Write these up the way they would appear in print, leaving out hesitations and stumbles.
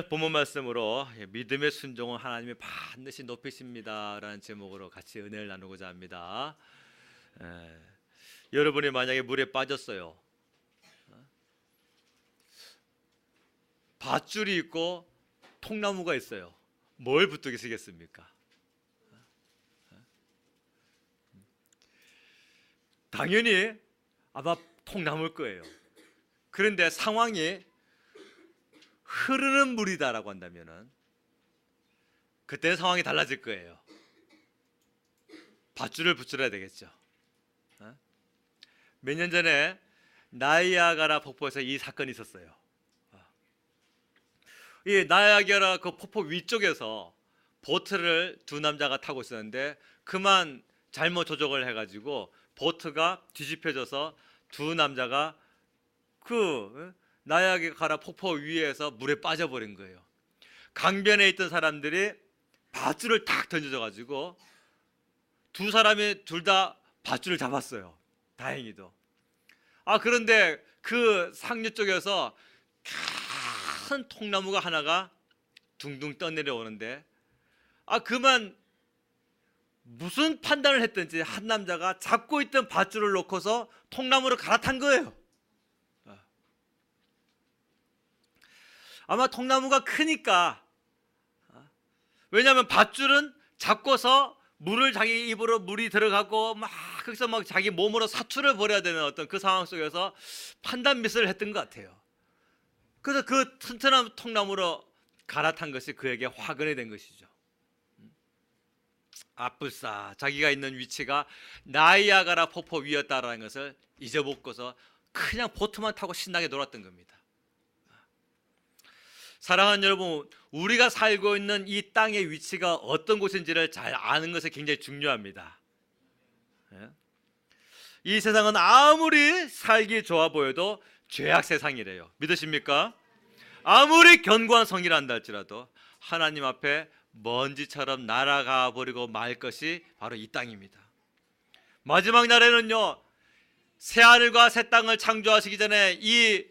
오늘 본문 말씀으로 믿음의 순종은 하나님이 반드시 높이십니다 라는 제목으로 같이 은혜를 나누고자 합니다. 여러분이 만약에 물에 빠졌어요. 밧줄이 있고 통나무가 있어요. 뭘 붙들겠습니까? 당연히 아마 통나무일 거예요. 그런데 상황이 흐르는 물이다라고 한다면은 그때 상황이 달라질 거예요. 밧줄을 붙들어야 되겠죠. 몇 년 전에 나이아가라 폭포에서 이 사건이 있었어요. 이 나이아가라 그 폭포 위쪽에서 보트를 두 남자가 타고 있었는데 그만 잘못 조종을 해가지고 보트가 뒤집혀져서 두 남자가 그 나이아가라 폭포 위에서 물에 빠져버린 거예요. 강변에 있던 사람들이 밧줄을 탁 던져줘가지고 두 사람이 둘 다 밧줄을 잡았어요. 다행히도. 그런데 그 상류 쪽에서 큰 통나무가 하나가 둥둥 떠내려오는데 그만 무슨 판단을 했든지 한 남자가 잡고 있던 밧줄을 놓고서 통나무를 갈아탄 거예요. 아마 통나무가 크니까, 왜냐하면 밧줄은 잡고서 물을 자기 입으로 물이 들어가고 막 거기서 막 자기 몸으로 사투를 벌여야 되는 어떤 그 상황 속에서 판단 미스를 했던 것 같아요. 그래서 그 튼튼한 통나무로 갈아탄 것이 그에게 화근이 된 것이죠. 아뿔싸 자기가 있는 위치가 나이아가라 폭포 위였다라는 것을 잊어먹고서 그냥 보트만 타고 신나게 놀았던 겁니다. 사랑하는 여러분, 우리가 살고 있는 이 땅의 위치가 어떤 곳인지를 잘 아는 것이 굉장히 중요합니다. 이 세상은 아무리 살기 좋아 보여도 죄악 세상이래요. 믿으십니까? 아무리 견고한 성이라 한다 할지라도 하나님 앞에 먼지처럼 날아가 버리고 말 것이 바로 이 땅입니다. 마지막 날에는요, 새 하늘과 새 땅을 창조하시기 전에 이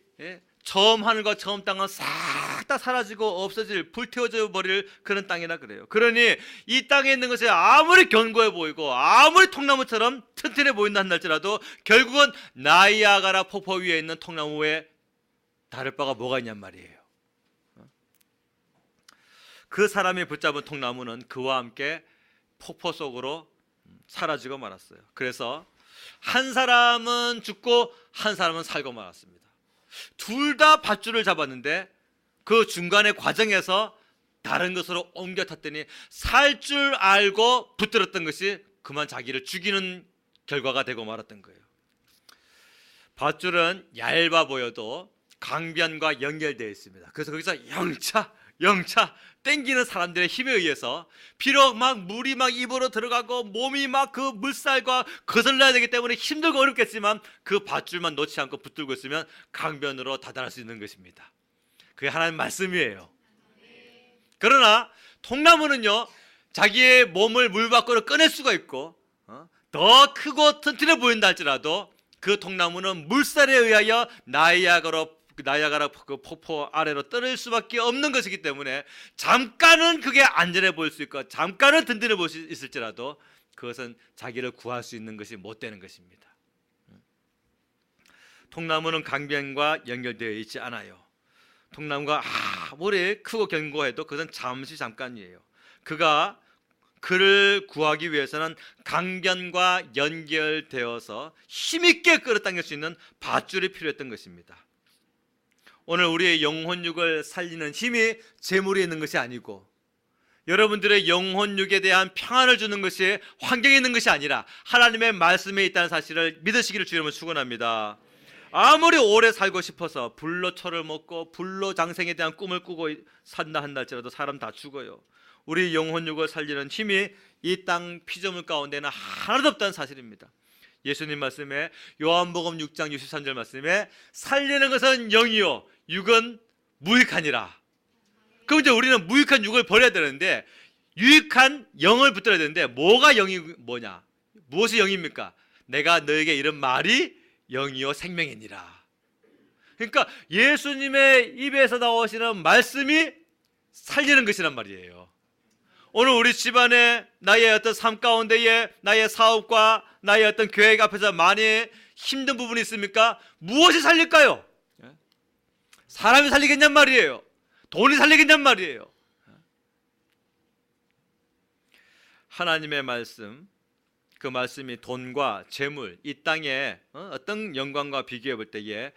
처음 하늘과 처음 땅은 싹 다 사라지고 없어질, 불태워져 버릴 그런 땅이라 그래요. 그러니 이 땅에 있는 것이 아무리 견고해 보이고 아무리 통나무처럼 튼튼해 보인다 한달지라도 결국은 나이아가라 폭포 위에 있는 통나무에 다를 바가 뭐가 있냔 말이에요. 그 사람이 붙잡은 통나무는 그와 함께 폭포 속으로 사라지고 말았어요. 그래서 한 사람은 죽고 한 사람은 살고 말았습니다. 둘 다 밧줄을 잡았는데 그 중간의 과정에서 다른 것으로 옮겨 탔더니 살 줄 알고 붙들었던 것이 그만 자기를 죽이는 결과가 되고 말았던 거예요. 밧줄은 얇아 보여도 강변과 연결되어 있습니다. 그래서 거기서 영차 땡기는 사람들의 힘에 의해서 비록 막 물이 막 입으로 들어가고 몸이 막 그 물살과 거슬러야 되기 때문에 힘들고 어렵겠지만 그 밧줄만 놓지 않고 붙들고 있으면 강변으로 다다를 수 있는 것입니다. 그게 하나님 말씀이에요. 그러나 통나무는요, 자기의 몸을 물 밖으로 꺼낼 수가 있고 더 크고 튼튼해 보인다 할지라도 그 통나무는 물살에 의하여 나이아가라 그 폭포 아래로 떨어질 수밖에 없는 것이기 때문에 잠깐은 그게 안전해 보일 수 있고 잠깐은 든든해 보일 수 있을지라도 그것은 자기를 구할 수 있는 것이 못 되는 것입니다. 통나무는 강변과 연결되어 있지 않아요. 통나무가 아무리 크고 견고해도 그것은 잠깐이에요. 그를 구하기 위해서는 강변과 연결되어서 힘있게 끌어당길 수 있는 밧줄이 필요했던 것입니다. 오늘 우리의 영혼육을 살리는 힘이 재물에 있는 것이 아니고 여러분들의 영혼육에 대한 평안을 주는 것이 환경에 있는 것이 아니라 하나님의 말씀에 있다는 사실을 믿으시기를 주님을 축원합니다. 아무리 오래 살고 싶어서 불로 철을 먹고 불로 장생에 대한 꿈을 꾸고 산다 한다 할지라도 사람 다 죽어요. 우리 영혼육을 살리는 힘이 이 땅 피조물 가운데는 하나도 없다는 사실입니다. 예수님 말씀에 요한복음 6장 63절 말씀에 살리는 것은 영이요 육은 무익하니라. 그럼 이제 우리는 무익한 육을 버려야 되는데 유익한 영을 붙들어야 되는데 뭐가 영이 뭐냐? 무엇이 영입니까? 내가 너에게 이런 말이 영이요 생명이니라. 그러니까 예수님의 입에서 나오시는 말씀이 살리는 것이란 말이에요. 오늘 우리 집안에 나의 어떤 삶 가운데에 나의 사업과 나의 어떤 계획 앞에서 많이 힘든 부분이 있습니까? 무엇이 살릴까요? 사람이 살리겠냔 말이에요. 돈이 살리겠냔 말이에요. 하나님의 말씀, 그 말씀이 돈과 재물, 이 땅에 어떤 영광과 비교해 볼 때에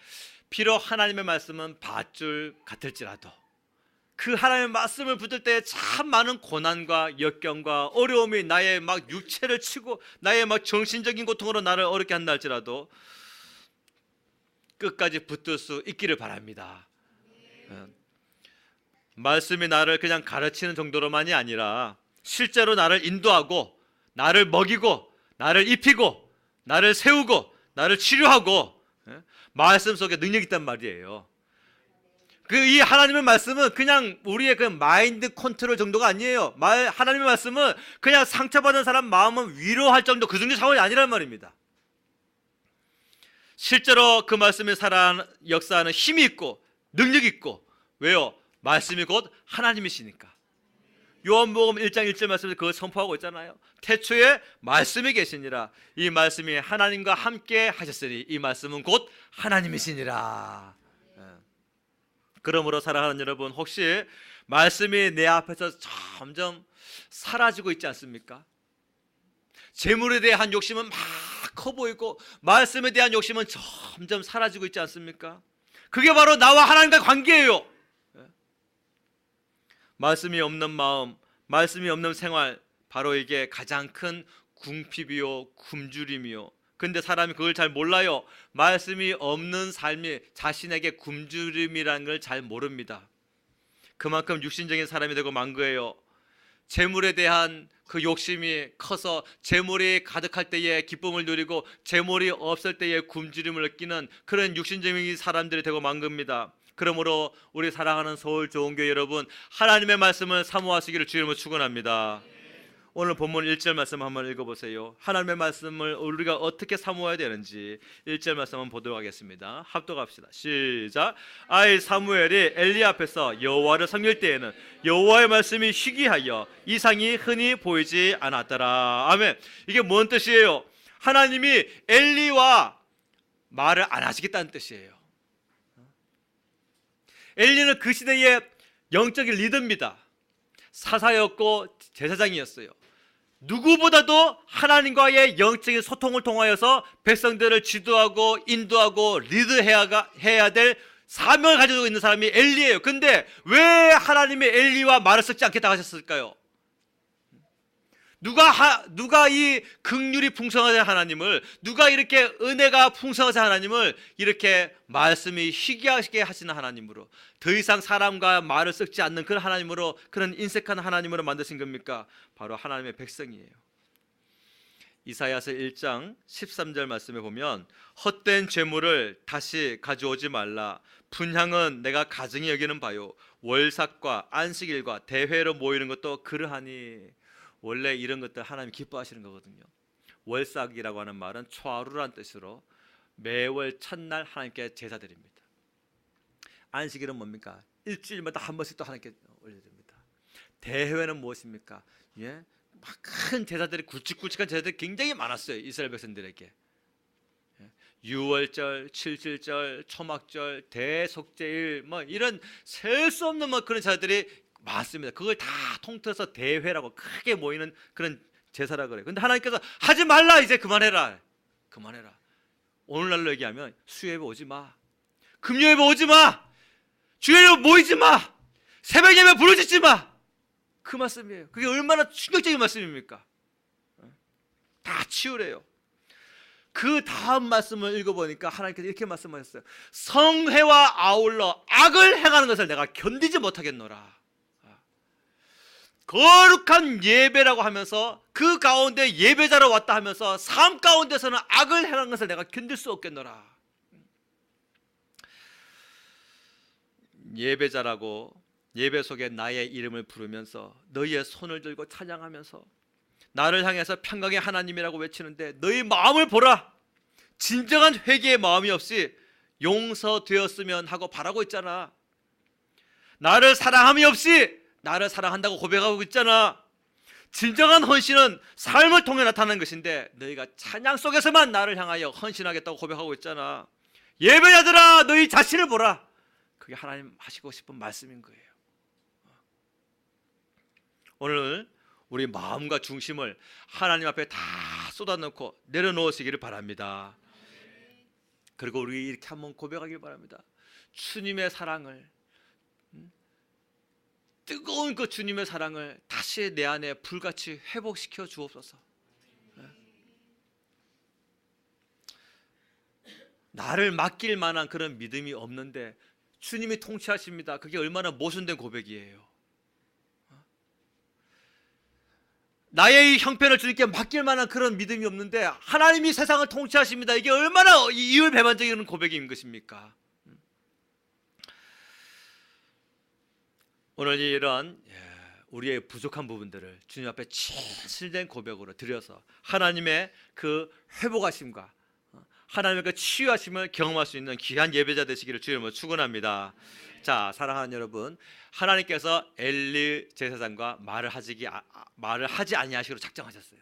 비록 하나님의 말씀은 밧줄 같을지라도 그 하나님의 말씀을 붙들 때 참 많은 고난과 역경과 어려움이 나의 막 육체를 치고 나의 막 정신적인 고통으로 나를 어렵게 한다 할지라도 끝까지 붙들 수 있기를 바랍니다. 말씀이 나를 그냥 가르치는 정도로만이 아니라 실제로 나를 인도하고 나를 먹이고 나를 입히고 나를 세우고 나를 치료하고 말씀 속에 능력이 있단 말이에요. 이 하나님의 말씀은 그냥 우리의 그 마인드 컨트롤 정도가 아니에요. 하나님의 말씀은 그냥 상처받은 사람 마음은 위로할 정도, 그 정도 차원이 아니란 말입니다. 실제로 그 말씀이 역사하는 힘이 있고 능력이 있고, 왜요? 말씀이 곧 하나님이시니까. 요한복음 1장 1절 말씀에서 그걸 선포하고 있잖아요. 태초에 말씀이 계시니라. 이 말씀이 하나님과 함께 하셨으니 이 말씀은 곧 하나님이시니라. 그러므로 사랑하는 여러분, 혹시 말씀이 내 앞에서 점점 사라지고 있지 않습니까? 재물에 대한 욕심은 막 커 보이고 말씀에 대한 욕심은 점점 사라지고 있지 않습니까? 그게 바로 나와 하나님과의 관계예요. 말씀이 없는 마음, 말씀이 없는 생활, 바로 이게 가장 큰 궁핍이요 굶주림이요. 근데 사람이 그걸 잘 몰라요. 말씀이 없는 삶이 자신에게 굶주림이라는 걸 잘 모릅니다. 그만큼 육신적인 사람이 되고 만 거예요. 재물에 대한 그 욕심이 커서 재물이 가득할 때에 기쁨을 누리고 재물이 없을 때에 굶주림을 느끼는 그런 육신적인 사람들이 되고 만 겁니다. 그러므로 우리 사랑하는 서울 좋은교회 여러분, 하나님의 말씀을 사모하시기를 주님으로 축원합니다. 오늘 본문 1절 말씀 한번 읽어보세요. 하나님의 말씀을 우리가 어떻게 사모해야 되는지 1절 말씀 한번 보도록 하겠습니다. 합독합시다. 시작. 아이 사무엘이 엘리 앞에서 여호와를 섬길 때에는 여호와의 말씀이 희귀하여 이상이 흔히 보이지 않았더라. 아멘. 이게 뭔 뜻이에요? 하나님이 엘리와 말을 안 하시겠다는 뜻이에요. 엘리는 그 시대의 영적인 리더입니다. 사사였고 제사장이었어요. 누구보다도 하나님과의 영적인 소통을 통하여서 백성들을 지도하고 인도하고 리드해야 될 사명을 가지고 있는 사람이 엘리예요. 근데 왜 하나님이 엘리와 말을 섞지 않겠다고 하셨을까요? 누가 이 긍휼이 풍성하신 하나님을, 누가 이렇게 은혜가 풍성하신 하나님을 이렇게 말씀이 희귀하게 하시는 하나님으로, 더 이상 사람과 말을 섞지 않는 그런 하나님으로, 그런 인색한 하나님으로 만드신 겁니까? 바로 하나님의 백성이에요. 이사야서 1장 13절 말씀에 보면 헛된 재물을 다시 가져오지 말라. 분향은 내가 가증히 여기는 바요. 월삭과 안식일과 대회로 모이는 것도 그러하니. 원래 이런 것들 하나님 기뻐하시는 거거든요. 월삭이라고 하는 말은 초하루란 뜻으로 매월 첫날 하나님께 제사드립니다. 안식일은 뭡니까? 일주일마다 한 번씩 또 하나님께 올려드립니다. 대회는 무엇입니까? 예? 막 큰 제사들이, 굵직굵직한 제사들이 굉장히 많았어요. 이스라엘 백성들에게. 유월절, 칠칠절, 초막절, 대속제일, 뭐 이런 셀 수 없는 뭐 그런 제사들이 많습니다. 그걸 다 통틀어서 대회라고 크게 모이는 그런 제사라 그래요. 근데 하나님께서 하지 말라, 이제 그만해라. 오늘날로 얘기하면 수요예배 오지 마, 금요예배 오지 마, 주일에 모이지 마, 새벽예배 부르짖지 마. 그 말씀이에요. 그게 얼마나 충격적인 말씀입니까? 다 치우래요. 그 다음 말씀을 읽어보니까 하나님께서 이렇게 말씀하셨어요. 성회와 아울러 악을 행하는 것을 내가 견디지 못하겠노라. 거룩한 예배라고 하면서 그 가운데 예배자로 왔다 하면서 삶 가운데서는 악을 행하는 것을 내가 견딜 수 없겠노라. 예배자라고 예배 속에 나의 이름을 부르면서 너희의 손을 들고 찬양하면서 나를 향해서 평강의 하나님이라고 외치는데 너희 마음을 보라. 진정한 회개의 마음이 없이 용서되었으면 하고 바라고 있잖아. 나를 사랑함이 없이 나를 사랑한다고 고백하고 있잖아. 진정한 헌신은 삶을 통해 나타나는 것인데 너희가 찬양 속에서만 나를 향하여 헌신하겠다고 고백하고 있잖아. 예배자들아, 너희 자신을 보라. 그게 하나님 하시고 싶은 말씀인 거예요. 오늘 우리 마음과 중심을 하나님 앞에 다 쏟아놓고 내려놓으시기를 바랍니다. 그리고 우리 이렇게 한번 고백하길 바랍니다. 주님의 사랑을, 뜨거운 그 주님의 사랑을 다시 내 안에 불같이 회복시켜 주옵소서. 나를 맡길 만한 그런 믿음이 없는데 주님이 통치하십니다. 그게 얼마나 모순된 고백이에요. 나의 이 형편을 주님께 맡길 만한 그런 믿음이 없는데 하나님이 세상을 통치하십니다. 이게 얼마나 이율배반적인 고백인 것입니까? 오늘 이런 우리의 부족한 부분들을 주님 앞에 진실된 고백으로 드려서 하나님의 그 회복하심과 하나님의 그 치유하심을 경험할 수 있는 귀한 예배자 되시기를 주님으로 축원합니다. 자, 사랑하는 여러분, 하나님께서 엘리 제사장과 말을 하지 아니하시기로 작정하셨어요.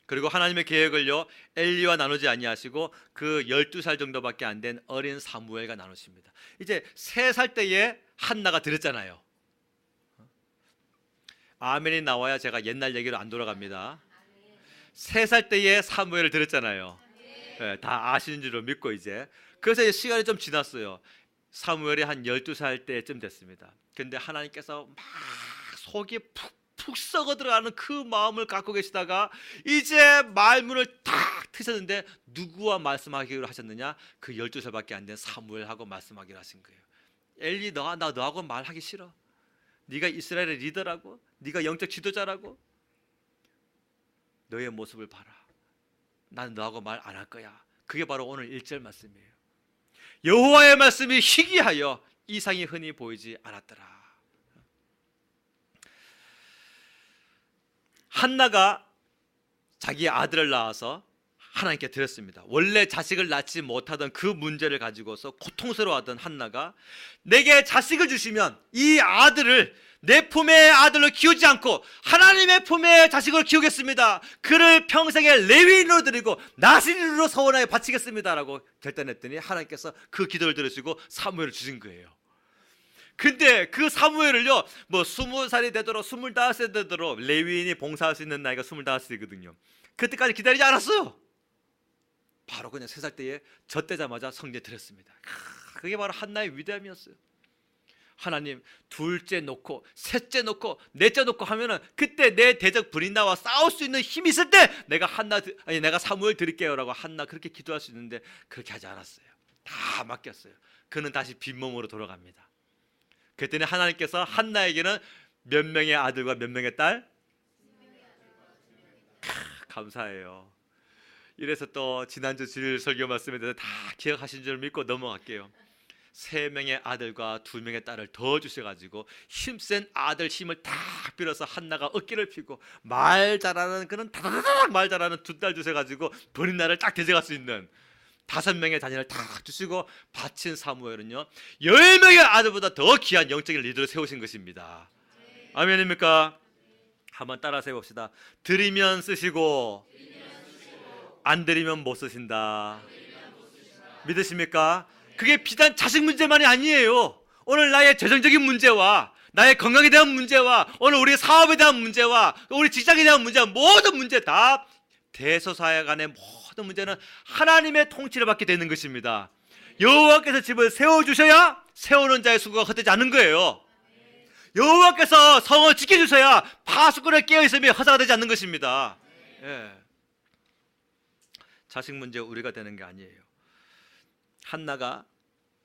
그리고 하나님의 계획을요 엘리와 나누지 아니하시고 그 12살 정도밖에 안 된 어린 사무엘과 나누십니다. 이제 3살 때에 한나가 들었잖아요. 아멘이 나와야 제가 옛날 얘기로 안 돌아갑니다. 3살 때에 사무엘을 들었잖아요. 네, 다 아시는 줄로 믿고 이제 그래서 시간이 좀 지났어요. 사무엘이 한 12살 때쯤 됐습니다. 근데 하나님께서 막 속이 푹 썩어 들어가는 그 마음을 갖고 계시다가 이제 말문을 탁 트셨는데 누구와 말씀하기로 하셨느냐? 그 12살밖에 안 된 사무엘하고 말씀하기로 하신 거예요. 엘리, 나 너하고 말하기 싫어. 네가 이스라엘의 리더라고, 네가 영적 지도자라고. 너의 모습을 봐라. 난 너하고 말 안 할 거야. 그게 바로 오늘 1절 말씀이에요. 여호와의 말씀이 희귀하여 이상이 흔히 보이지 않았더라. 한나가 자기 아들을 낳아서 하나님께 드렸습니다. 원래 자식을 낳지 못하던 그 문제를 가지고서 고통스러워하던 한나가 내게 자식을 주시면 이 아들을 내 품의 아들로 키우지 않고 하나님의 품의 자식으로 키우겠습니다. 그를 평생에 레위인으로 드리고 나시린으로 서원하여 바치겠습니다 라고 결단했더니 하나님께서 그 기도를 들으시고 사무엘을 주신 거예요. 근데 그 사무엘을요 뭐 20살이 되도록 25세 되도록 레위인이 봉사할 수 있는 나이가 25살이거든요. 그때까지 기다리지 않았어요. 바로 그냥 3살 때에 젖되자마자 성전에 드렸습니다. 그게 바로 한나의 위대함이었어요. 하나님, 둘째 놓고 셋째 놓고 넷째 놓고 하면은 그때 내 대적 불이 나와 싸울 수 있는 힘이 있을 때 내가 사무엘 드릴게요라고 한나 그렇게 기도할 수 있는데 그렇게 하지 않았어요. 다 맡겼어요. 그는 다시 빈몸으로 돌아갑니다. 그랬더니 하나님께서 한나에게는 몇 명의 아들과 몇 명의 딸? 감사해요. 이래서 또 지난주 주일 설교 말씀에 대해서 다 기억하신 줄 믿고 넘어갈게요. 3명의 아들과 2명의 딸을 더 주셔가지고 힘센 아들 힘을 다 빌어서 한나가 어깨를 펴고 말 잘하는 그는 다다다닥 말 잘하는 2딸 주셔가지고 버린 나를 딱 대적할 수 있는 5명의 자녀를 다 주시고 바친 사무엘은요 10명의 아들보다 더 귀한 영적인 리더를 세우신 것입니다. 아멘입니까? 한번 따라 세봅시다. 드리면 쓰시고 안 드리면 못 쓰신다. 믿으십니까? 그게 비단 자식 문제만이 아니에요. 오늘 나의 재정적인 문제와 나의 건강에 대한 문제와 오늘 우리 사업에 대한 문제와 우리 직장에 대한 문제와 모든 문제 다 대소사회 간의 모든 문제는 하나님의 통치를 받게 되는 것입니다. 여호와께서 집을 세워주셔야 세우는 자의 수고가 헛되지 않는 거예요. 여호와께서 성을 지켜주셔야 파수꾼의 깨어있음이 허사가 되지 않는 것입니다. 예. 자식 문제 우리가 되는 게 아니에요. 한나가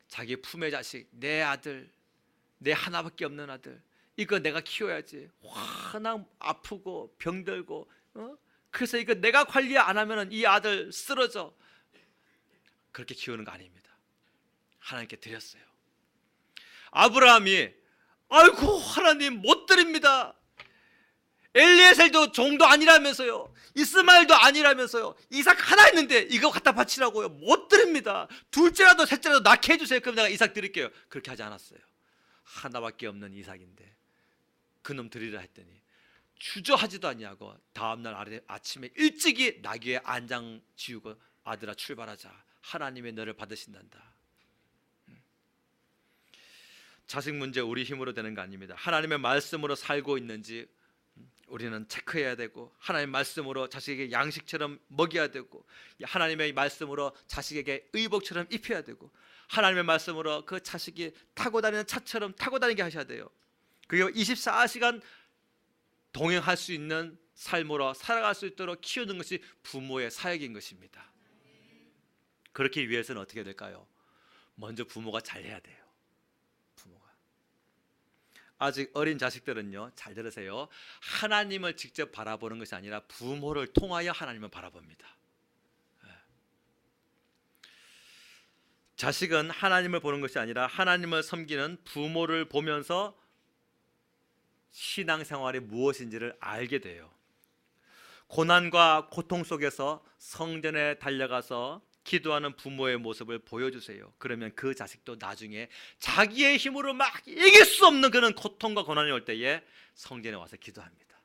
자기 품의 자식, 내 아들, 내 하나밖에 없는 아들, 이거 내가 키워야지. 워낙 아프고 병들고, 그래서 이거 내가 관리 안 하면 이 아들 쓰러져. 그렇게 키우는 거 아닙니다. 하나님께 드렸어요. 아브라함이 아이고 하나님 못 드립니다. 엘리에셀도 종도 아니라면서요. 이스마엘도 아니라면서요. 이삭 하나 있는데 이거 갖다 바치라고요. 못 드립니다. 둘째라도 셋째라도 낳게 해주세요. 그럼 내가 이삭 드릴게요. 그렇게 하지 않았어요. 하나밖에 없는 이삭인데 그놈 드리라 했더니 주저하지도 아니하고 다음날 아침에 일찍이 나귀에 안장 지우고 아들아 출발하자. 하나님의 너를 받으신단다. 자식 문제 우리 힘으로 되는 거 아닙니다. 하나님의 말씀으로 살고 있는지 우리는 체크해야 되고, 하나님의 말씀으로 자식에게 양식처럼 먹여야 되고, 하나님의 말씀으로 자식에게 의복처럼 입혀야 되고, 하나님의 말씀으로 그 자식이 타고 다니는 차처럼 타고 다니게 하셔야 돼요. 그게 24시간 동행할 수 있는 삶으로 살아갈 수 있도록 키우는 것이 부모의 사역인 것입니다. 그렇기 위해서는 어떻게 될까요? 먼저 부모가 잘해야 돼요. 부모가. 아직 어린 자식들은요, 잘 들으세요. 하나님을 직접 바라보는 것이 아니라 부모를 통하여 하나님을 바라봅니다. 자식은 하나님을 보는 것이 아니라 하나님을 섬기는 부모를 보면서 신앙생활이 무엇인지를 알게 돼요. 고난과 고통 속에서 성전에 달려가서 기도하는 부모의 모습을 보여주세요. 그러면 그 자식도 나중에 자기의 힘으로 막 이길 수 없는 그런 고통과 고난이 올 때에 성전에 와서 기도합니다.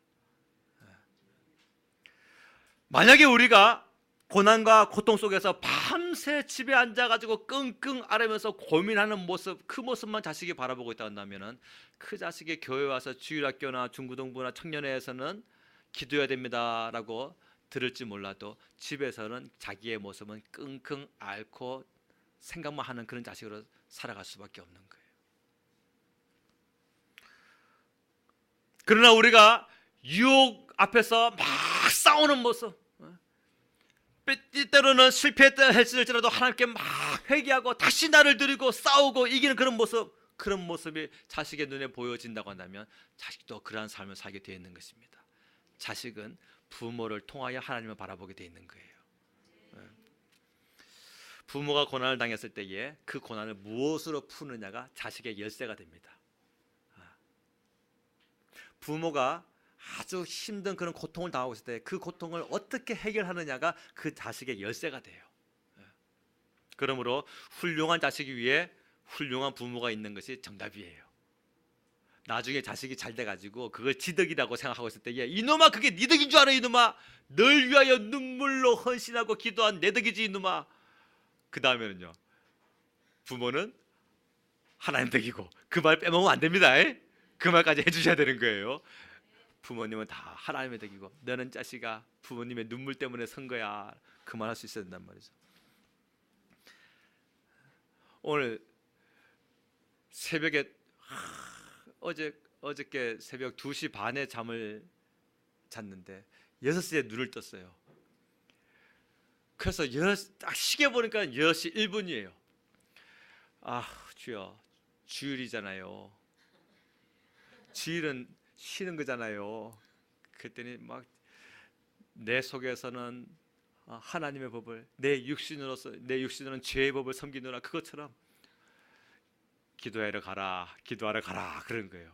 만약에 우리가 고난과 고통 속에서 밤새 집에 앉아가지고 끙끙 앓으면서 고민하는 모습, 그 모습만 자식이 바라보고 있다 한다면 그 자식이 교회 와서 주일학교나 중고등부나 청년회에서는 기도해야 됩니다라고 들을지 몰라도 집에서는 자기의 모습은 끙끙 앓고 생각만 하는 그런 자식으로 살아갈 수밖에 없는 거예요. 그러나 우리가 유혹 앞에서 막 싸우는 모습, 때로는 실패했다 할지라도 하나님께 막 회개하고 다시 나를 드리고 싸우고 이기는 그런 모습이 자식의 눈에 보여진다고 한다면 자식도 그러한 삶을 살게 되어 있는 것입니다. 자식은 부모를 통하여 하나님을 바라보게 되어 있는 거예요. 부모가 고난을 당했을 때에 그 고난을 무엇으로 푸느냐가 자식의 열쇠가 됩니다. 부모가 아주 힘든 그런 고통을 당하고 있을 때 그 고통을 어떻게 해결하느냐가 그 자식의 열쇠가 돼요. 그러므로 훌륭한 자식이 위해 훌륭한 부모가 있는 것이 정답이에요. 나중에 자식이 잘 돼가지고 그걸 지덕이라고 생각하고 있을 때에 이놈아 그게 네 덕인 줄 알아. 이놈아 널 위하여 눈물로 헌신하고 기도한 내 덕이지 이놈아. 그 다음에는요, 부모는 하나님 덕이고 그 말 빼먹으면 안 됩니다. 그 말까지 해주셔야 되는 거예요. 부모님은 다 하나님의 덕이고 너는 자식아 부모님의 눈물 때문에 선 거야. 그 말 할 수 있어야 된단 말이죠. 오늘 새벽에 어저께 새벽 2시 반에 잠을 잤는데 6시에 눈을 떴어요. 그래서 딱 시계 보니까 6시 1분이에요. 아 주여, 주일이잖아요. 주일은 쉬는 거잖아요. 그랬더니 막 내 속에서는 하나님의 법을 내 육신으로는 죄의 법을 섬기느라 그것처럼 기도하러 가라 그런 거예요.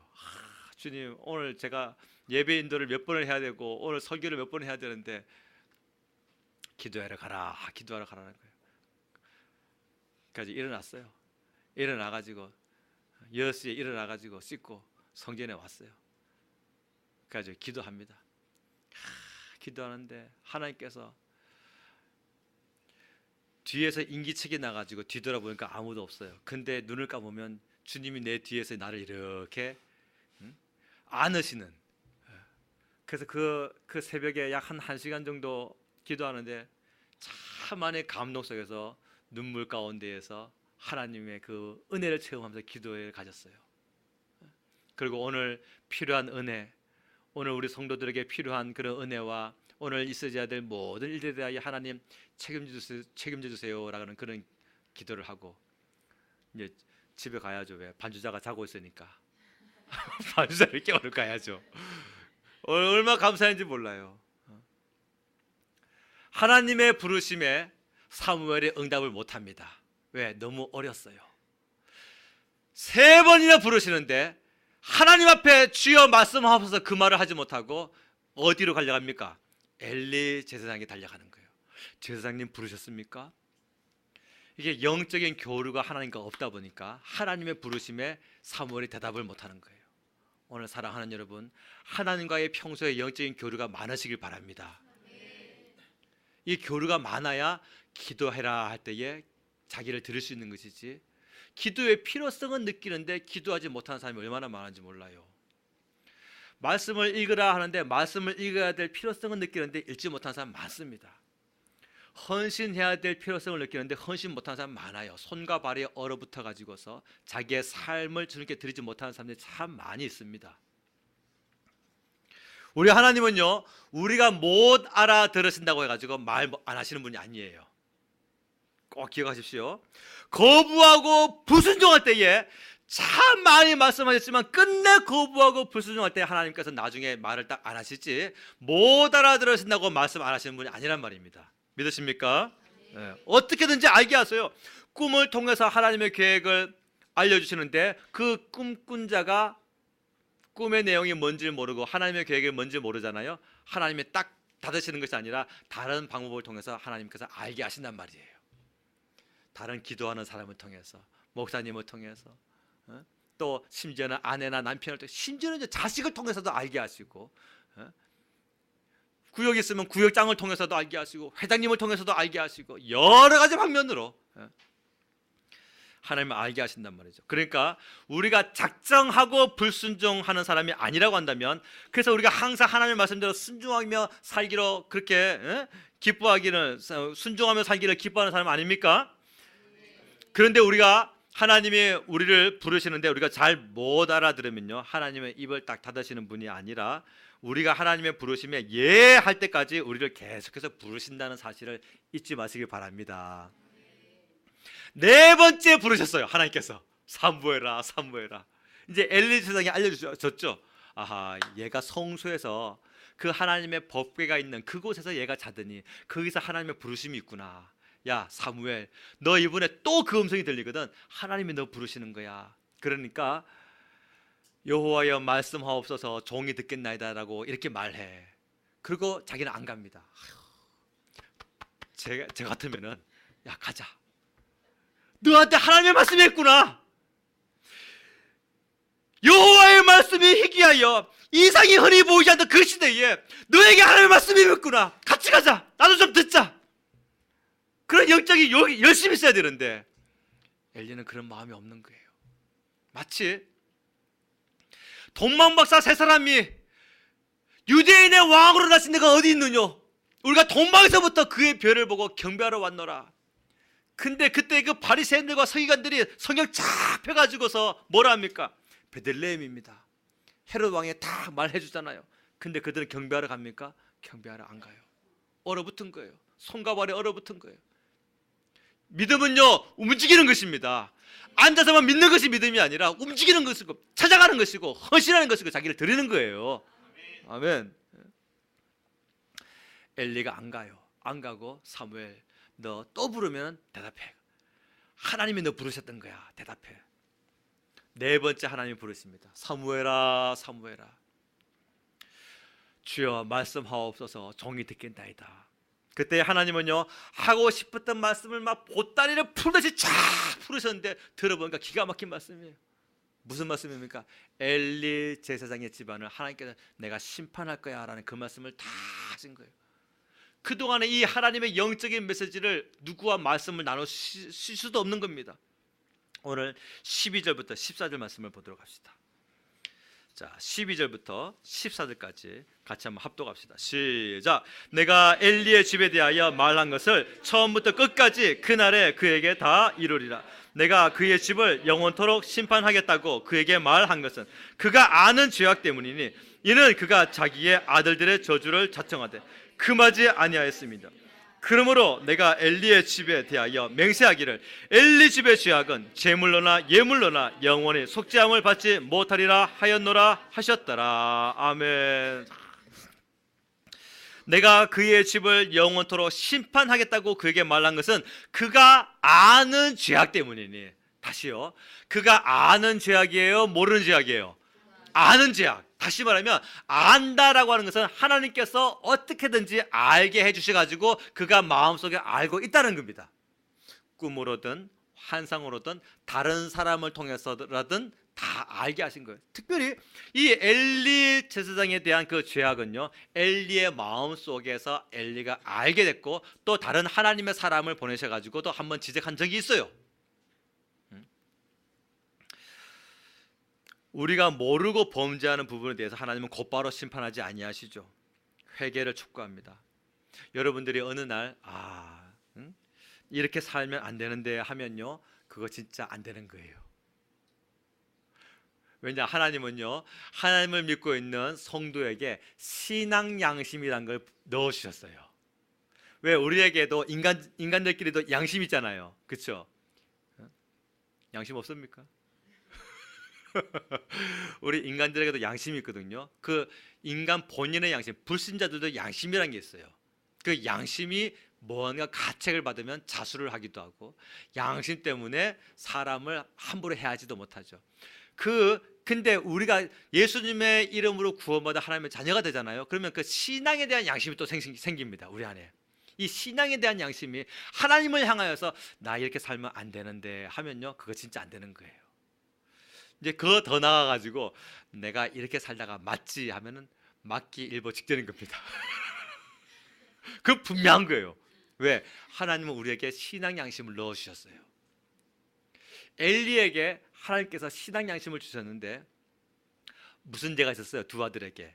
주님 오늘 제가 예배 인도를 몇 번을 해야 되고 오늘 설교를 몇 번을 해야 되는데 기도하러 가라는 거예요. 그래서 일어났어요. 일어나가지고 6시에 일어나가지고 씻고 성전에 왔어요. 그래서 기도합니다. 기도하는데 하나님께서 뒤에서 인기척이 나가지고 뒤돌아보니까 아무도 없어요. 근데 눈을 감으면 주님이 내 뒤에서 나를 이렇게 안으시는. 그래서 그 새벽에 약 한 1시간 정도 기도하는데 참만의 감동 속에서 눈물 가운데에서 하나님의 그 은혜를 체험하면서 기도에 가졌어요. 그리고 오늘 필요한 은혜, 오늘 우리 성도들에게 필요한 그런 은혜와 오늘 있어져야 될 모든 일들에 대하여 하나님 책임져 주세요라는 그런 기도를 하고 이제 집에 가야죠. 왜? 반주자가 자고 있으니까 반주자를 깨우러 가야죠. 얼마나 감사한지 몰라요. 하나님의 부르심에 사무엘이 응답을 못합니다. 왜? 너무 어렸어요. 3번이나 부르시는데 하나님 앞에 주여 말씀하셔서 그 말을 하지 못하고 어디로 달려갑니까? 엘리 제사장에게 달려가는 거예요. 제사장님 부르셨습니까? 이게 영적인 교류가 하나님과 없다 보니까 하나님의 부르심에 사무엘이 대답을 못하는 거예요. 오늘 사랑하는 여러분, 하나님과의 평소에 영적인 교류가 많으시길 바랍니다. 이 교류가 많아야 기도해라 할 때에 자기를 들을 수 있는 것이지, 기도의 필요성은 느끼는데 기도하지 못하는 사람이 얼마나 많은지 몰라요. 말씀을 읽으라 하는데 말씀을 읽어야 될 필요성은 느끼는데 읽지 못하는 사람 많습니다. 헌신해야 될 필요성을 느끼는데 헌신 못하는 사람 많아요. 손과 발이 얼어붙어 가지고서 자기의 삶을 주님께 드리지 못하는 사람들이 참 많이 있습니다. 우리 하나님은요, 우리가 못 알아들으신다고 해가지고 말 안 하시는 분이 아니에요. 꼭 기억하십시오. 거부하고 불순종할 때에 참 많이 말씀하셨지만 끝내 거부하고 불순종할 때 하나님께서 나중에 말을 딱 안 하시지, 못 알아들으신다고 말씀 안 하시는 분이 아니란 말입니다. 믿으십니까? 네. 어떻게든지 알게 하세요. 꿈을 통해서 하나님의 계획을 알려주시는데 그 꿈꾼 자가 꿈의 내용이 뭔지를 모르고 하나님의 계획이 뭔지 모르잖아요. 하나님이 딱 닫으시는 것이 아니라 다른 방법을 통해서 하나님께서 알게 하신단 말이에요. 다른 기도하는 사람을 통해서, 목사님을 통해서, 또 심지어는 아내나 남편을 통해서, 심지어는 이제 자식을 통해서도 알게 하시고, 구역이 있으면 구역장을 통해서도 알게 하시고, 회장님을 통해서도 알게 하시고, 여러 가지 방면으로 하나님을 알게 하신단 말이죠. 그러니까 우리가 작정하고 불순종하는 사람이 아니라고 한다면, 그래서 우리가 항상 하나님의 말씀대로 순종하며 살기로 그렇게 기뻐하기를, 순종하며 살기를 기뻐하는 사람 아닙니까? 그런데 우리가 하나님이 우리를 부르시는데 우리가 잘 못 알아들으면요, 하나님의 입을 딱 닫으시는 분이 아니라 우리가 하나님의 부르심에 예 할 때까지 우리를 계속해서 부르신다는 사실을 잊지 마시길 바랍니다. 네 번째 부르셨어요. 하나님께서 사무엘아 사무엘아. 이제 엘리 제사장이 알려주셨죠. 아하, 얘가 성소에서 그 하나님의 법궤가 있는 그곳에서 얘가 자더니 거기서 하나님의 부르심이 있구나. 야 사무엘, 너 이번에 또 그 음성이 들리거든. 하나님이 너 부르시는 거야. 그러니까 여호와여 말씀하옵소서, 종이 듣겠나이다라고 이렇게 말해. 그리고 자기는 안 갑니다. 제 같으면은 야 가자. 너한테 하나님의 말씀이 있구나. 여호와의 말씀이 희귀하여 이상이 흔히 보이지 않던 그 시대에 너에게 하나님의 말씀이 있구나. 같이 가자. 나도 좀 듣자. 그런 영적이 열심히 있어야 되는데 엘리는 그런 마음이 없는 거예요. 마치 동방박사 세 사람이 유대인의 왕으로 나신 데가 어디 있느냐. 우리가 동방에서부터 그의 별을 보고 경배하러 왔노라. 근데 그때 그 바리새인들과 서기관들이 성경 쫙 펴가지고서 뭐라 합니까? 베들레헴입니다. 헤롯 왕이 다 말해 주잖아요. 근데 그들은 경배하러 갑니까? 경배하러 안 가요. 얼어붙은 거예요. 손과 발이 얼어붙은 거예요. 믿음은요, 움직이는 것입니다. 앉아서만 믿는 것이 믿음이 아니라 움직이는 것이고 찾아가는 것이고 헌신하는 것이고 자기를 드리는 거예요. 아멘. 엘리가 안 가요. 안 가고 사무엘, 너 또 부르면 대답해. 하나님이 너 부르셨던 거야. 대답해. 네 번째 하나님이 부르십니다. 사무엘아 사무엘아, 주여 말씀하옵소서, 종이 듣겠나이다. 그때 하나님은요, 하고 싶었던 말씀을 막 보따리를 풀듯이 쫙 풀으셨는데 들어보니까 기가 막힌 말씀이에요. 무슨 말씀입니까? 엘리 제사장의 집안을 하나님께서 내가 심판할 거야 라는 그 말씀을 다 하신 거예요. 그동안에 이 하나님의 영적인 메시지를 누구와 말씀을 나누실 수도 없는 겁니다. 오늘 12절부터 14절 말씀을 보도록 합시다. 자, 12절부터 14절까지 같이 한번 합독합시다. 시작. 내가 엘리의 집에 대하여 말한 것을 처음부터 끝까지 그날에 그에게 다 이루리라. 내가 그의 집을 영원토록 심판하겠다고 그에게 말한 것은 그가 아는 죄악 때문이니, 이는 그가 자기의 아들들의 저주를 자청하되 금하지 아니하였습니다. 그러므로 내가 엘리의 집에 대하여 맹세하기를 엘리 집의 죄악은 제물로나 예물로나 영원히 속죄함을 받지 못하리라 하였노라 하셨더라. 아멘. 내가 그의 집을 영원토록 심판하겠다고 그에게 말한 것은 그가 아는 죄악 때문이니. 다시요, 그가 아는 죄악이에요, 모르는 죄악이에요? 아는 죄악. 다시 말하면 안다라고 하는 것은 하나님께서 어떻게든지 알게 해주셔가지고 그가 마음속에 알고 있다는 겁니다. 꿈으로든 환상으로든 다른 사람을 통해서라든 다 알게 하신 거예요. 특별히 이 엘리 제사장에 대한 그 죄악은요, 엘리의 마음 속에서 엘리가 알게 됐고 또 다른 하나님의 사람을 보내셔가지고 또 한번 지적한 적이 있어요. 우리가 모르고 범죄하는 부분에 대해서 하나님은 곧바로 심판하지 아니하시죠. 회개를 촉구합니다. 여러분들이 어느 날 이렇게 살면 안 되는데 하면요, 그거 진짜 안 되는 거예요. 왜냐, 하나님은요, 하나님을 믿고 있는 성도에게 신앙 양심이라는 걸 넣어주셨어요. 왜? 우리에게도 인간들끼리도 양심 있잖아요, 그렇죠? 양심 없습니까? 우리 인간들에게도 양심이 있거든요. 그 인간 본인의 양심, 불신자들도 양심이라는 게 있어요. 그 양심이 뭔가 가책을 받으면 자수를 하기도 하고, 양심 때문에 사람을 함부로 해하지도 못하죠. 근데 우리가 예수님의 이름으로 구원받아 하나님의 자녀가 되잖아요. 그러면 그 신앙에 대한 양심이 또 생깁니다, 우리 안에. 이 신앙에 대한 양심이 하나님을 향하여서 나 이렇게 살면 안 되는데 하면요, 그거 진짜 안 되는 거예요. 이제 그거 더 나아가지고 내가 이렇게 살다가 맞지 하면은 맞기 일보 직전인 겁니다. 그 분명한 거예요. 왜? 하나님은 우리에게 신앙 양심을 넣어주셨어요. 엘리에게 하나님께서 신앙 양심을 주셨는데 무슨 죄가 있었어요? 두 아들에게.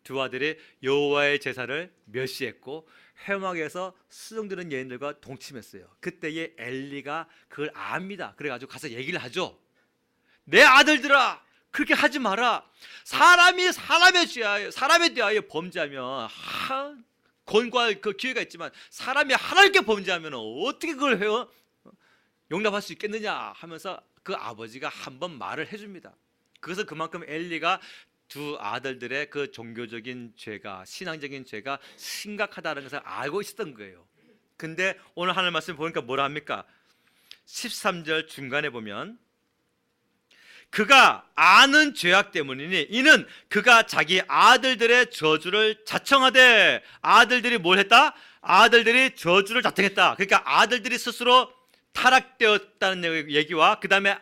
두 아들이 여호와의 제사를 멸시했고 회막에서 수종드는 여인들과 동침했어요. 그때에 엘리가 그걸 압니다. 그래가지고 가서 얘기를 하죠. 내 아들들아, 그렇게 하지 마라. 사람이 사람에 대하여 범죄하면 권고할 그 기회가 있지만 사람이 하나님께 범죄하면 어떻게 그걸 해요? 용납할 수 있겠느냐 하면서 그 아버지가 한번 말을 해줍니다. 그것은 그만큼 엘리가 두 아들들의 그 종교적인 죄가, 신앙적인 죄가 심각하다는 것을 알고 있었던 거예요. 근데 오늘 하나님 말씀 보니까 뭐라 합니까? 13절 중간에 보면 그가 아는 죄악 때문이니 이는 그가 자기 아들들의 저주를 자청하되, 아들들이 뭘 했다? 아들들이 저주를 자청했다. 그러니까 아들들이 스스로 타락되었다는 얘기와 그 다음에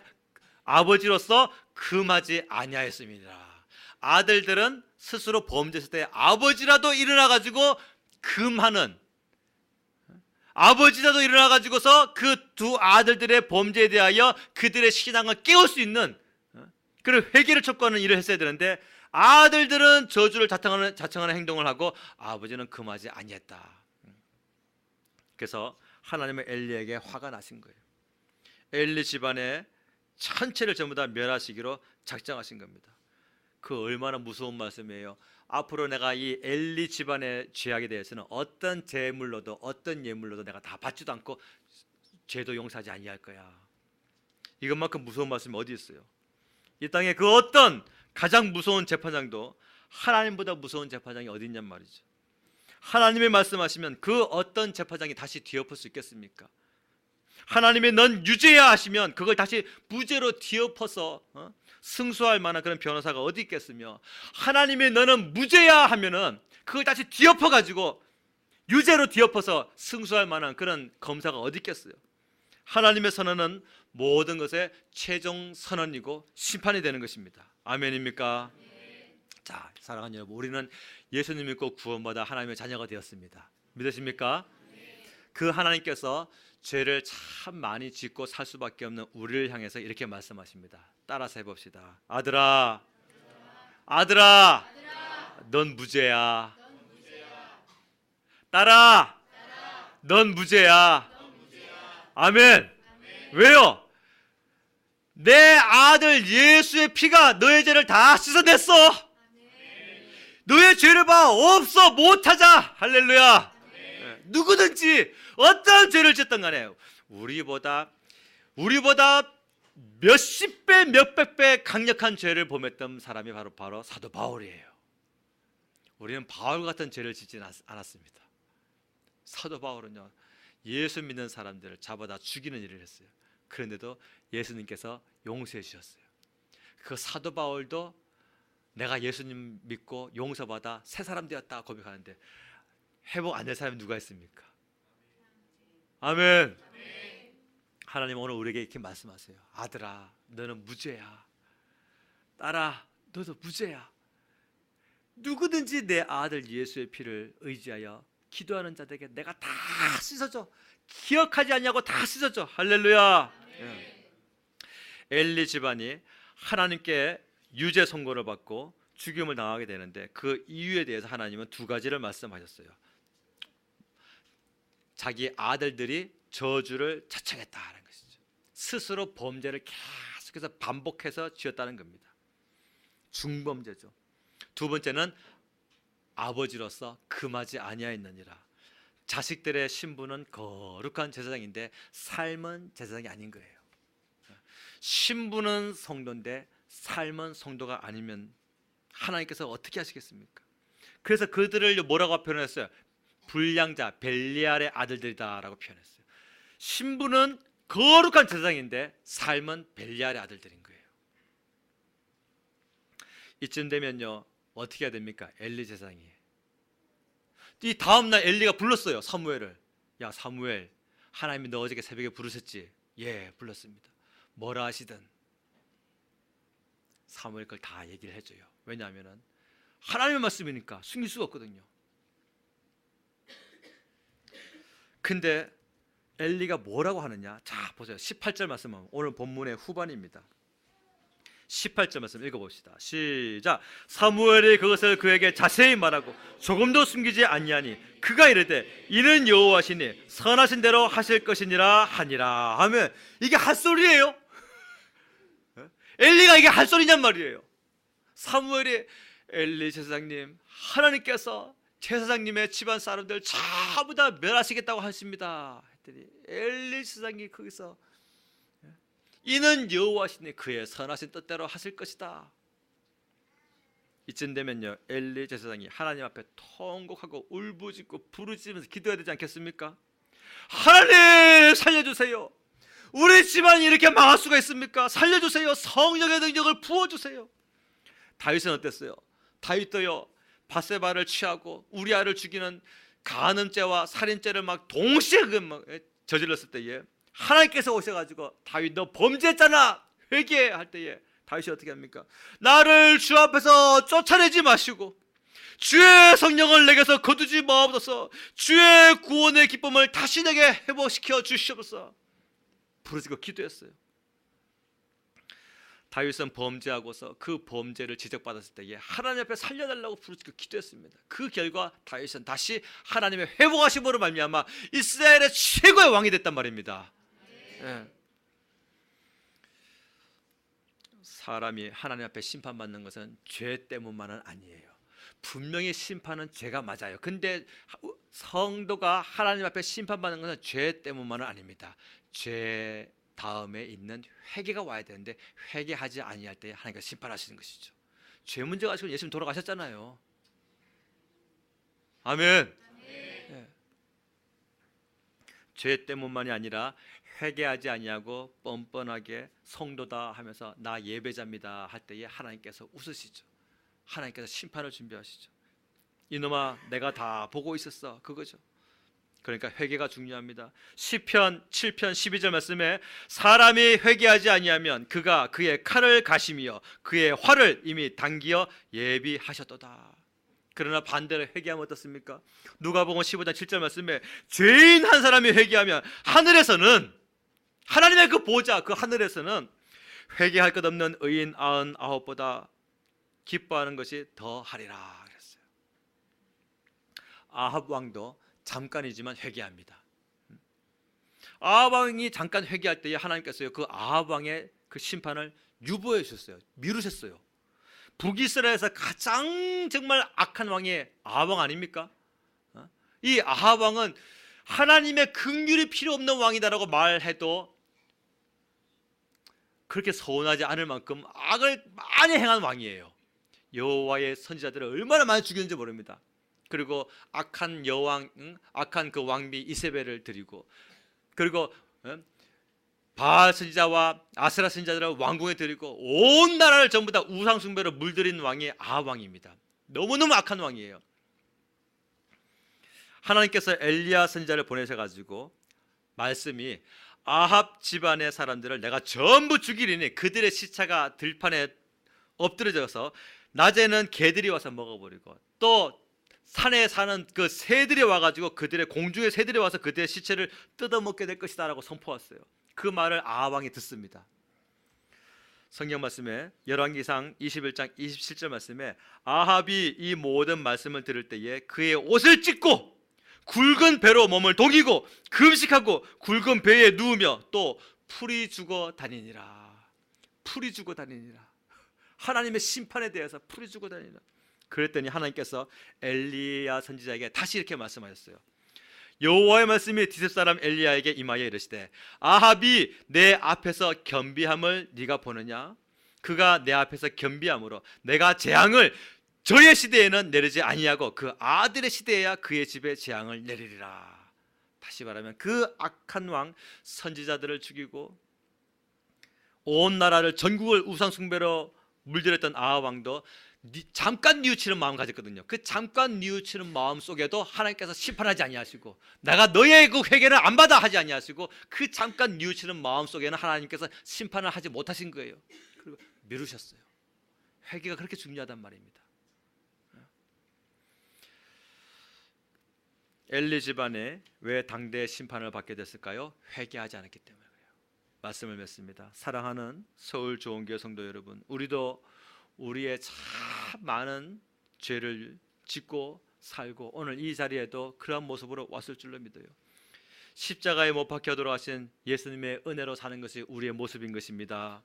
아버지로서 금하지 아니하였습니다. 아들들은 스스로 범죄했을 때 아버지라도 일어나가지고 금하는, 아버지라도 일어나가지고서 그 두 아들들의 범죄에 대하여 그들의 신앙을 깨울 수 있는 그런 회개를 촉구하는 일을 했어야 되는데 아들들은 저주를 자청하는 행동을 하고 아버지는 금하지 아니했다. 그래서 하나님은 엘리에게 화가 나신 거예요. 엘리 집안의 전체를 전부 다 멸하시기로 작정하신 겁니다. 그 얼마나 무서운 말씀이에요. 앞으로 내가 이 엘리 집안의 죄악에 대해서는 어떤 제물로도 어떤 예물로도 내가 다 받지도 않고 죄도 용서하지 아니할 거야. 이것만큼 무서운 말씀이 어디 있어요? 이 땅에 그 어떤 가장 무서운 재판장도 하나님보다 무서운 재판장이 어디 있냔 말이죠. 하나님이 말씀하시면 그 어떤 재판장이 다시 뒤엎을 수 있겠습니까? 하나님이 넌 유죄야 하시면 그걸 다시 무죄로 뒤엎어서 승소할 만한 그런 변호사가 어디 있겠으며, 하나님이 너는 무죄야 하면은 그걸 다시 뒤엎어 가지고 유죄로 뒤엎어서 승소할 만한 그런 검사가 어디 있겠어요? 하나님의 선언은 모든 것의 최종 선언이고 심판이 되는 것입니다. 아멘입니까? 자, 사랑하는 여러분, 우리는 예수님 믿고 구원받아 하나님의 자녀가 되었습니다. 믿으십니까? 그 하나님께서 죄를 참 많이 짓고 살 수밖에 없는 우리를 향해서 이렇게 말씀하십니다. 따라서 해봅시다. 아들아, 아들아, 넌 무죄야. 딸아, 넌 무죄야. 아멘. 왜요? 내 아들 예수의 피가 너의 죄를 다 씻어냈어. 너의 죄를 봐, 없어, 못하자. 할렐루야. 누구든지 어떤 죄를 짓든 간에 우리보다 몇십 배, 몇백 배 강력한 죄를 범했던 사람이 바로 사도 바울이에요. 우리는 바울 같은 죄를 짓지 않았습니다. 사도 바울은요, 예수 믿는 사람들을 잡아다 죽이는 일을 했어요. 그런데도 예수님께서 용서해 주셨어요. 그 사도 바울도 내가 예수님 믿고 용서받아 새 사람 되었다 고백하는데 회복 안 될 사람이 누가 있습니까? 아멘. 하나님 오늘 우리에게 이렇게 말씀하세요. 아들아, 너는 무죄야. 딸아, 너도 무죄야. 누구든지 내 아들 예수의 피를 의지하여 기도하는 자들에게 내가 다 씻어줘. 기억하지 않냐고 다 씻어줘. 할렐루야. 엘리 집안이 하나님께 유죄 선고를 받고 죽임을 당하게 되는데 그 이유에 대해서 하나님은 두 가지를 말씀하셨어요. 자기 아들들이 저주를 자청했다는 것이죠. 스스로 범죄를 계속해서 반복해서 지었다는 겁니다. 중범죄죠. 두 번째는 아버지로서 금하지 아니하였느니라. 자식들의 신부는 거룩한 제사장인데 삶은 제사장이 아닌 거예요. 신부는 성도인데 삶은 성도가 아니면 하나님께서 어떻게 하시겠습니까? 그래서 그들을 뭐라고 표현했어요? 불량자 벨리알의 아들들이다라고 표현했어요. 신부는 거룩한 제사장인데 삶은 벨리알의 아들들인 거예요. 이쯤 되면요 어떻게 해야 됩니까? 엘리 제사장이 이 다음날 엘리가 불렀어요. 사무엘을. 야 사무엘, 하나님이 너 어저께 새벽에 부르셨지? 예, 불렀습니다. 뭐라 하시든 사무엘 걸 다 얘기를 해줘요. 왜냐하면 하나님의 말씀이니까 숨길 수가 없거든요. 근데 엘리가 뭐라고 하느냐? 자 보세요. 18절 말씀은 오늘 본문의 후반입니다. 18절 말씀 읽어봅시다. 시작. 사무엘이 그것을 그에게 자세히 말하고 조금도 숨기지 아니하니 그가 이르되 이는 여호와시니 선하신 대로 하실 것이니라 하니라 하면 이게 핫소리예요. 엘리가 이게 핫소리냔 말이에요. 사무엘이 엘리 제사장님, 하나님께서 제사장님의 집안 사람들 전부 다 멸하시겠다고 하십니다 했더니 엘리 제사장이 거기서 이는 여호와시니 그의 선하신 뜻대로 하실 것이다. 이쯤 되면요 엘리 제사장이 하나님 앞에 통곡하고 울부짖고 부르짖으면서 기도해야 되지 않겠습니까? 하나님 살려주세요. 우리 집안이 이렇게 망할 수가 있습니까? 살려주세요. 성령의 능력을 부어주세요. 다윗은 어땠어요? 다윗도요 바세바를 취하고 우리아를 죽이는 간음죄와 살인죄를 막 동시에 저질렀을 때에 하나님께서 오셔가지고 다윗 너 범죄했잖아 회개해 할 때에 다윗이 어떻게 합니까? 나를 주 앞에서 쫓아내지 마시고 주의 성령을 내게서 거두지 마옵소서. 주의 구원의 기쁨을 다시 내게 회복시켜 주시옵소서. 부르짖고 기도했어요. 다윗은 범죄하고서 그 범죄를 지적받았을 때에 하나님 앞에 살려달라고 부르짖고 기도했습니다. 그 결과 다윗은 다시 하나님의 회복하심으로 말미암아 이스라엘의 최고의 왕이 됐단 말입니다. 예. 사람이 하나님 앞에 심판받는 것은 죄 때문만은 아니에요. 분명히 심판은 죄가 맞아요. 근데 성도가 하나님 앞에 심판받는 것은 죄 때문만은 아닙니다. 죄 다음에 있는 회개가 와야 되는데 회개하지 아니할 때 하나님께서 심판하시는 것이죠. 죄 문제 가지고 예수님 돌아가셨잖아요. 아멘. 네. 죄 때문만이 아니라 회개하지 아니하고 뻔뻔하게 성도다 하면서 나 예배자입니다 할 때에 하나님께서 웃으시죠. 하나님께서 심판을 준비하시죠. 이놈아 내가 다 보고 있었어 그거죠. 그러니까 회개가 중요합니다. 시편 7편 12절 말씀에 사람이 회개하지 아니하면 그가 그의 칼을 가시며 그의 활을 이미 당기어 예비하셨도다. 그러나 반대로 회개하면 어떻습니까? 누가복음 15장 7절 말씀에 죄인 한 사람이 회개하면 하늘에서는 하나님의 그 보좌 그 하늘에서는 회개할 것 없는 의인 99보다 기뻐하는 것이 더 하리라 그랬어요. 아합 왕도 잠깐이지만 회개합니다. 아합 왕이 잠깐 회개할 때에 하나님께서요 그 아합 왕의 그 심판을 유보해 주셨어요. 미루셨어요. 북이스라엘에서 가장 정말 악한 왕이 아합 왕 아닙니까? 이 아합 왕은 하나님의 긍휼이 필요 없는 왕이다라고 말해도 그렇게 서운하지 않을 만큼 악을 많이 행한 왕이에요. 여호와의 선지자들을 얼마나 많이 죽였는지 모릅니다. 그리고 악한 여왕, 악한 그 왕비 이세벨을 드리고, 그리고 바알 선지자와 아세라 선지자들을 왕궁에 드리고 온 나라를 전부 다 우상 숭배로 물들인 왕이 아합 왕입니다. 너무너무 악한 왕이에요. 하나님께서 엘리야 선지자를 보내셔 가지고 말씀이 아합 집안의 사람들을 내가 전부 죽이리니 그들의 시체가 들판에 엎드려져서 낮에는 개들이 와서 먹어버리고 또 산에 사는 그 새들이 와가지고 그들의 공중의 새들이 와서 그들의 시체를 뜯어먹게 될 것이다 라고 선포했어요. 그 말을 아합 왕이 듣습니다. 성경 말씀에 열왕기상 21장 27절 말씀에 아합이 이 모든 말씀을 들을 때에 그의 옷을 찢고 굵은 배로 몸을 독이고 금식하고 굵은 배에 누우며 또 풀이 죽어 다니니라. 풀이 죽어 다니니라. 하나님의 심판에 대해서 풀이 죽어 다니니라. 그랬더니 하나님께서 엘리야 선지자에게 다시 이렇게 말씀하셨어요. 여호와의 말씀이 디셉 사람 엘리야에게 임하여 이르시되 아합이 내 앞에서 겸비함을 네가 보느냐? 그가 내 앞에서 겸비함으로 내가 재앙을 저의 시대에는 내리지 아니하고 그 아들의 시대에야 그의 집에 재앙을 내리리라. 다시 말하면 그 악한 왕 선지자들을 죽이고 온 나라를 전국을 우상 숭배로 물들였던 아합 왕도 잠깐 뉘우치는 마음 가졌거든요. 그 잠깐 뉘우치는 마음 속에도 하나님께서 심판하지 아니하시고 내가 너의 그 회개를 안 받아 하지 아니하시고 그 잠깐 뉘우치는 마음 속에는 하나님께서 심판을 하지 못하신 거예요. 그리고 미루셨어요. 회개가 그렇게 중요하단 말입니다. 엘리 집안에 왜 당대 심판을 받게 됐을까요? 회개하지 않았기 때문에 그래요. 말씀을 맺습니다. 사랑하는 서울 좋은교회 성도 여러분, 우리도 우리의 참 많은 죄를 짓고 살고 오늘 이 자리에도 그런 모습으로 왔을 줄로 믿어요. 십자가에 못 박혀 돌아가신 예수님의 은혜로 사는 것이 우리의 모습인 것입니다.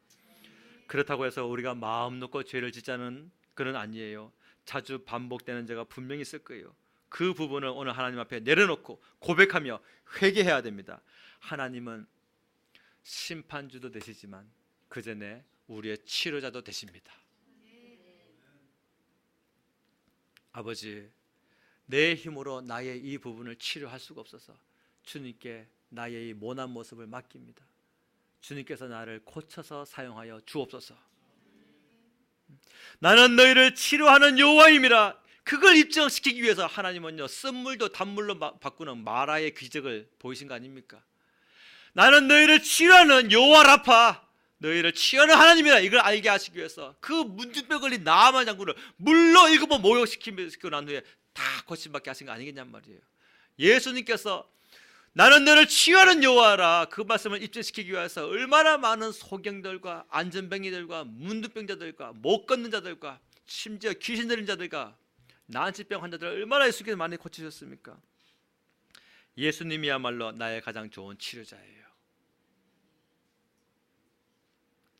그렇다고 해서 우리가 마음 놓고 죄를 짓자는 그런 아니에요. 자주 반복되는 죄가 분명히 있을 거예요. 그 부분을 오늘 하나님 앞에 내려놓고 고백하며 회개해야 됩니다. 하나님은 심판주도 되시지만 그 전에 우리의 치료자도 되십니다. 아버지, 내 힘으로 나의 이 부분을 치료할 수가 없어서 주님께 나의 이 모난 모습을 맡깁니다. 주님께서 나를 고쳐서 사용하여 주옵소서. 나는 너희를 치료하는 여호와임이라. 그걸 입증시키기 위해서 하나님은요 쓴물도 단물로 바꾸는 마라의 기적을 보이신 거 아닙니까? 나는 너희를 치료하는 여호와 라파, 너희를 치유하는 하나님이라. 이걸 알게 하시기 위해서 그 문둥병 걸린 나아만 장군을 물로 7번 모욕시키고 난 후에 다 고침받게 하신 거 아니겠냔 말이에요. 예수님께서 나는 너를 치유하는 여호와라, 그 말씀을 입증시키기 위해서 얼마나 많은 소경들과 안전병이들과 문둥병자들과 못 걷는 자들과 심지어 귀신 들린 자들과 난치병 환자들을 얼마나 예수께서 많이 고치셨습니까? 예수님이야말로 나의 가장 좋은 치료자예요.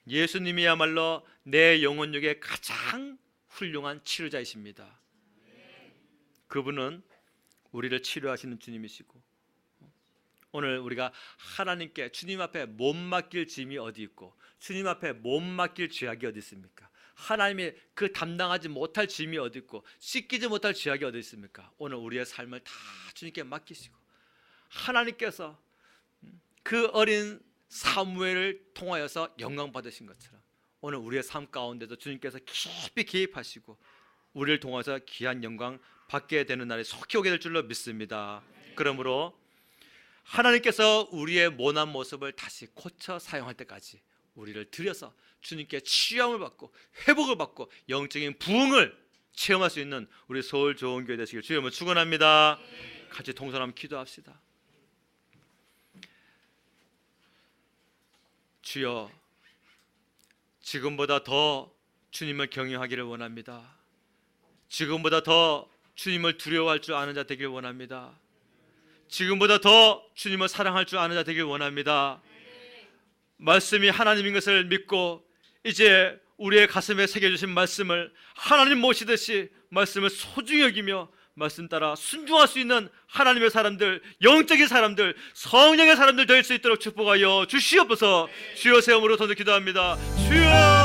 예수님이야말로 내 영혼육의 가장 훌륭한 치료자이십니다. 그분은 우리를 치료하시는 주님이시고 오늘 우리가 하나님께 주님 앞에 못 맡길 짐이 어디 있고 주님 앞에 못 맡길 죄악이 어디 있습니까? 하나님이 그 담당하지 못할 짐이 어디 있고 씻기지 못할 죄악이 어디 있습니까? 오늘 우리의 삶을 다 주님께 맡기시고 하나님께서 그 어린 사무엘을 통하여서 영광 받으신 것처럼 오늘 우리의 삶 가운데도 주님께서 깊이 개입하시고 우리를 통해서 귀한 영광 받게 되는 날이 속히 오게 될 줄로 믿습니다. 그러므로 하나님께서 우리의 모난 모습을 다시 고쳐 사용할 때까지 우리를 들여서 주님께 치유함을 받고 회복을 받고 영적인 부흥을 체험할 수 있는 우리 서울 좋은 교회 되시길 주님을 축원합니다. 같이 동서남 기도합시다. 주여, 지금보다 더 주님을 경외하기를 원합니다. 지금보다 더 주님을 두려워할 줄 아는 자 되길 원합니다. 지금보다 더 주님을 사랑할 줄 아는 자 되길 원합니다. 말씀이 하나님인 것을 믿고 이제 우리의 가슴에 새겨주신 말씀을 하나님 모시듯이 말씀을 소중히 여기며 말씀 따라 순종할 수 있는 하나님의 사람들, 영적인 사람들, 성령의 사람들 될 수 있도록 축복하여 주시옵소서. 주여, 새 이름으로 기도합니다. 주여.